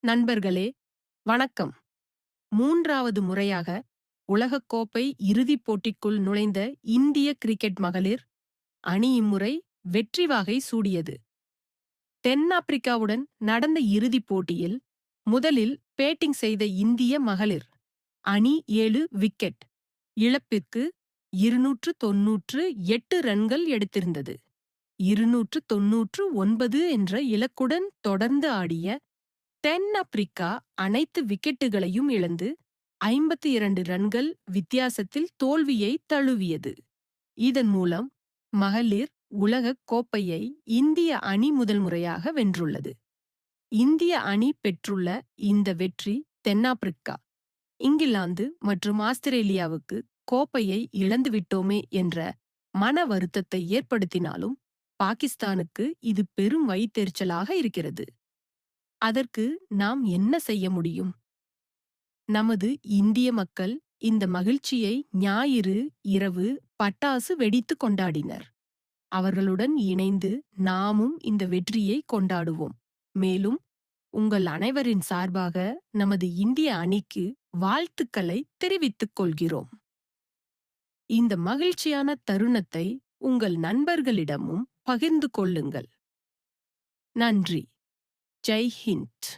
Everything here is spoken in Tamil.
நண்பர்களே, வணக்கம். 3வது முறையாக உலகக்கோப்பை இறுதிப் போட்டிக்குள் நுழைந்த இந்திய கிரிக்கெட் மகளிர் அணி இம்முறை வெற்றி வாகை சூடியது. தென்னாப்பிரிக்காவுடன் நடந்த இறுதிப் போட்டியில் முதலில் பேட்டிங் செய்த இந்திய மகளிர் அணி 7 விக்கெட் இழப்பிற்கு 298 ரன்கள் எடுத்திருந்தது. 299 என்ற இலக்குடன் தொடர்ந்து ஆடிய தென்னாப்பிரிக்கா அனைத்து விக்கெட்டுகளையும் இழந்து 52 ரன்கள் வித்தியாசத்தில் தோல்வியை தழுவியது. இதன் மூலம் மகளிர் உலகக் கோப்பையை இந்திய அணி முதல் முறையாக வென்றுள்ளது. இந்திய அணி பெற்றுள்ள இந்த வெற்றி தென்னாப்பிரிக்கா, இங்கிலாந்து மற்றும் ஆஸ்திரேலியாவுக்கு கோப்பையை இழந்துவிட்டோமே என்ற மன வருத்தத்தை ஏற்படுத்தினாலும் பாகிஸ்தானுக்கு இது பெரும் வயித்தெரிச்சலாக இருக்கிறது. அதற்கு நாம் என்ன செய்ய முடியும்? நமது இந்திய மக்கள் இந்த மகிழ்ச்சியை ஞாயிறு இரவு பட்டாசு வெடித்து கொண்டாடினர். அவர்களுடன் இணைந்து நாமும் இந்த வெற்றியை கொண்டாடுவோம். மேலும் உங்கள் அனைவரின் சார்பாக நமது இந்திய அணிக்கு வாழ்த்துக்களை தெரிவித்துக் கொள்கிறோம். இந்த மகிழ்ச்சியான தருணத்தை உங்கள் நண்பர்களிடமும் பகிர்ந்து கொள்ளுங்கள். நன்றி. ஜெய் ஹிந்த்.